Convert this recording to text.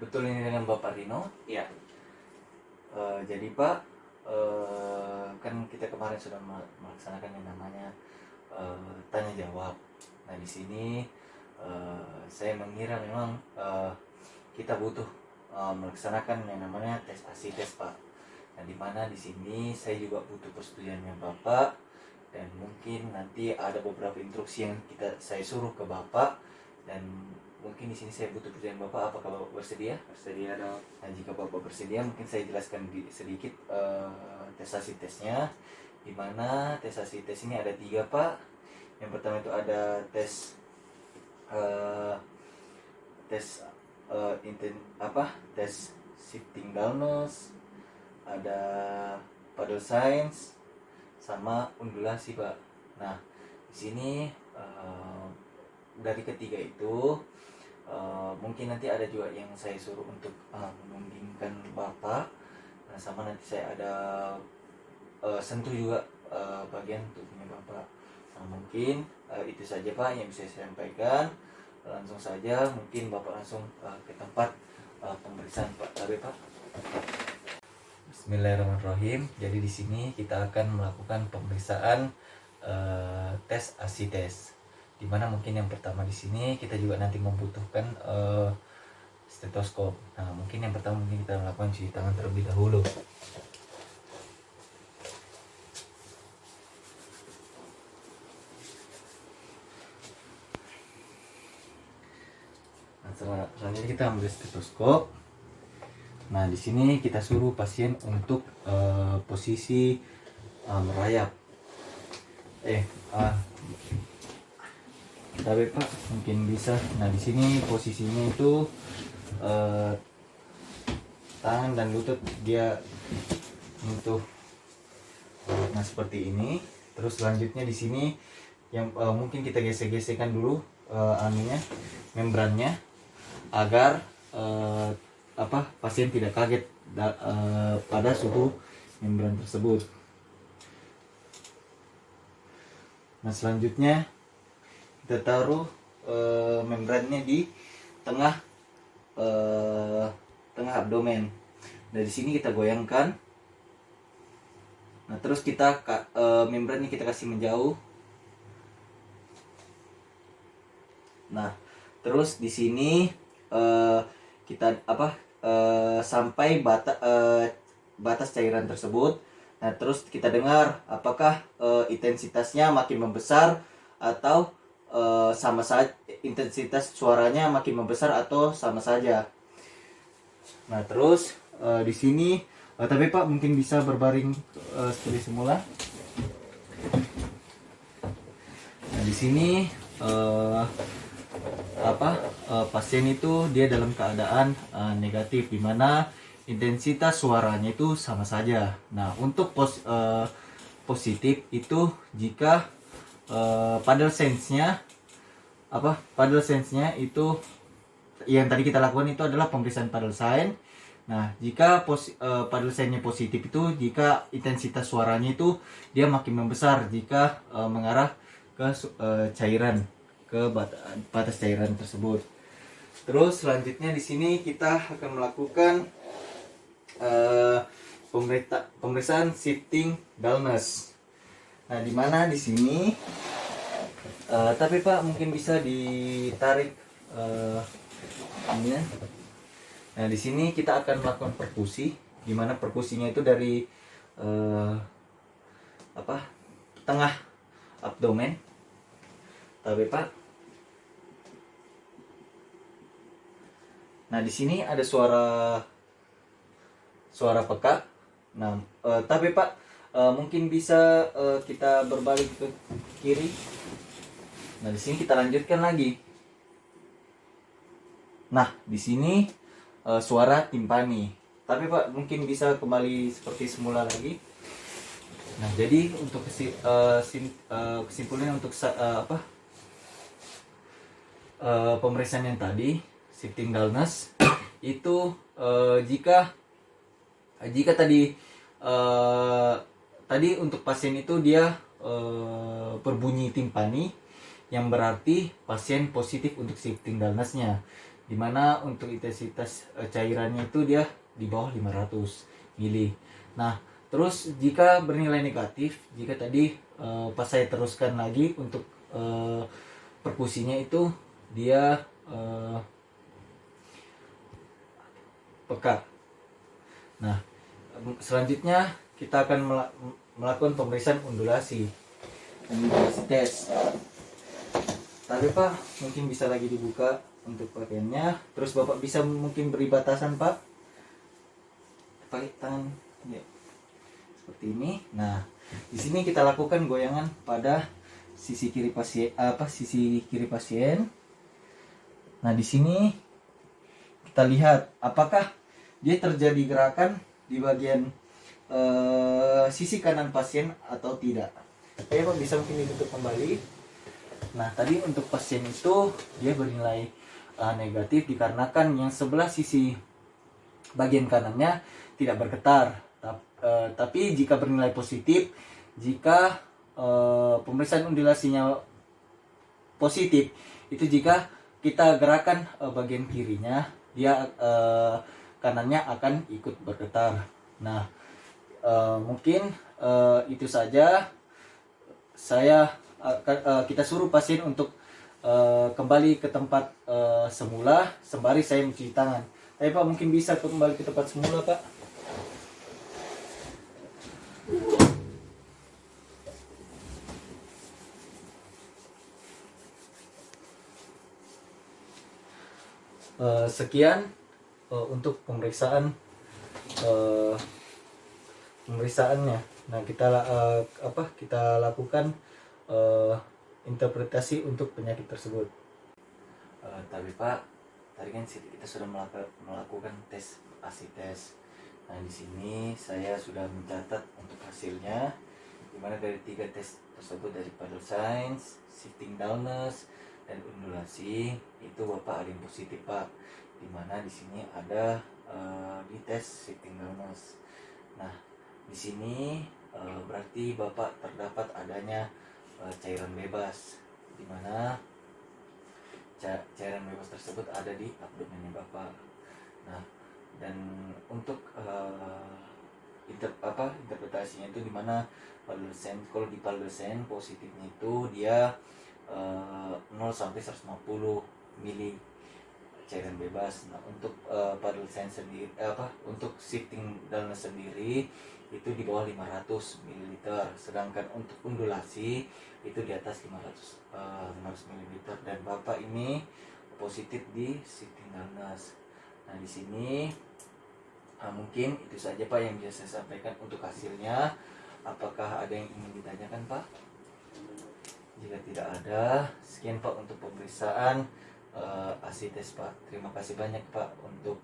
Betul ini dengan Bapak Rino? Iya. Jadi Pak, kan kita kemarin sudah melaksanakan yang namanya tanya jawab. Nah di sini saya mengira memang kita butuh melaksanakan yang namanya tes asites Pak. Nah di mana di sini saya juga butuh persetujuannya Bapak, dan mungkin nanti ada beberapa instruksi yang saya suruh ke Bapak, dan mungkin di sini saya butuh persetujuan Bapak. Apakah Bapak bersedia? Bersedia dong. Nah, jika Bapak bersedia, mungkin saya jelaskan sedikit tes asitesnya. Di mana tes asites ini ada 3 Pak. Yang pertama itu ada tes uh, tes tes shifting dullness, ada paddle science, sama undulasi Pak. Nah di sini dari ketiga itu mungkin nanti ada juga yang saya suruh untuk membimbingkan Bapak. Nah sama nanti saya ada sentuh juga bagian tubuhnya Bapak. Nah mungkin itu saja Pak yang bisa saya sampaikan. Langsung saja mungkin Bapak langsung ke tempat pemeriksaan Pak. Tapi Pak, Bismillahirrahmanirrahim. Jadi di sini kita akan melakukan pemeriksaan tes asites. Dimana mungkin yang pertama di sini kita juga nanti membutuhkan stetoskop. Nah mungkin yang pertama mungkin kita melakukan cuci tangan terlebih dahulu. Nah selanjutnya kita ambil stetoskop. Nah di sini kita suruh pasien untuk posisi merayap. Tapi Pak mungkin bisa. Nah di sini posisinya itu tangan dan lutut dia untuk nah seperti ini. Terus selanjutnya di sini yang mungkin kita gesek-gesekkan dulu membrannya agar pasien tidak kaget pada suhu membran tersebut. Nah selanjutnya kita taruh membrannya di tengah abdomen. Dari sini kita goyangkan. Nah terus kita membrannya kita kasih menjauh. Nah terus di sini kita sampai batas cairan tersebut. Nah terus kita dengar apakah intensitasnya makin membesar atau sama saja, intensitas suaranya makin membesar atau sama saja. Nah terus di sini tapi Pak mungkin bisa berbaring seperti semula. Nah di sini pasien itu dia dalam keadaan negatif, di mana intensitas suaranya itu sama saja. Nah untuk positif itu jika paddle sense-nya itu yang tadi kita lakukan itu adalah pemeriksaan paddle sense. Nah jika paddle sense-nya positif itu jika intensitas suaranya itu dia makin membesar jika mengarah ke cairan, ke batas cairan tersebut. Terus selanjutnya di sini kita akan melakukan pemeriksaan shifting dullness. Nah di mana di sini tapi Pak mungkin bisa ditarik ini. Nah di sini kita akan melakukan perkusi, di mana perkusinya itu dari tengah abdomen. Tapi Pak. Nah di sini ada suara peka. Nah tapi Pak mungkin bisa kita berbalik ke kiri. Nah di sini kita lanjutkan lagi. Nah di sini suara timpani. Tapi Pak mungkin bisa kembali seperti semula lagi. Nah jadi untuk kesimpulannya untuk pemeriksaan yang tadi shifting dullness itu jika tadi untuk pasien itu dia berbunyi timpani, yang berarti pasien positif untuk shifting dullness-nya. dimana untuk intensitas cairannya itu dia di bawah 500 mili. Nah, terus jika bernilai negatif, jika tadi pas saya teruskan lagi untuk perkusinya itu dia pekat. Nah, selanjutnya kita akan melakukan pemeriksaan undulasi tes. Tapi Pak, mungkin bisa lagi dibuka untuk pakaiannya. Terus Bapak bisa mungkin beri batasan Pak, pakai tangan ya, seperti ini. Nah, di sini kita lakukan goyangan pada sisi kiri pasien. Nah, di sini kita lihat apakah dia terjadi gerakan di bagian sisi kanan pasien atau tidak. Oke Pak, bisa mungkin ditutup kembali. Nah, tadi untuk pasien itu dia bernilai negatif dikarenakan yang sebelah sisi bagian kanannya tidak bergetar. Tapi jika bernilai positif, jika pemeriksaan undulasinya positif, itu jika kita gerakan bagian kirinya, dia kanannya akan ikut bergetar. Nah, mungkin itu saja. Kita suruh pasien untuk kembali ke tempat semula sembari saya mencuci tangan. Tapi Pak, mungkin bisa kembali ke tempat semula Pak. Sekian untuk pemeriksaannya. Nah, kita lakukan interpretasi untuk penyakit tersebut. Tapi Pak, tadi kan kita sudah melakukan tes ASI tes. Nah, di sini saya sudah mencatat untuk hasilnya, dimana dari 3 tes tersebut, dari vital signs, shifting downers, dan undulasi, itu Bapak ada yang positif Pak, dimana di sini ada di tes shifting downers. Nah, di sini berarti Bapak terdapat adanya cairan bebas, dimana cairan bebas tersebut ada di abdomennya Bapak. Nah, dan untuk interpretasinya itu dimana kalau di Paldosen positifnya itu dia 0 sampai 150 mili cairan bebas. Nah, untuk Paldosen sendiri untuk shifting down sendiri itu di bawah 500 ml, sedangkan untuk undulasi itu di atas 500 ml, dan Bapak ini positif di shifting downers. Nah, di sini mungkin itu saja Pak yang bisa saya sampaikan untuk hasilnya. Apakah ada yang ingin ditanyakan Pak? Jika tidak ada, sekian Pak untuk pemeriksaan ASI tes Pak. Terima kasih banyak Pak untuk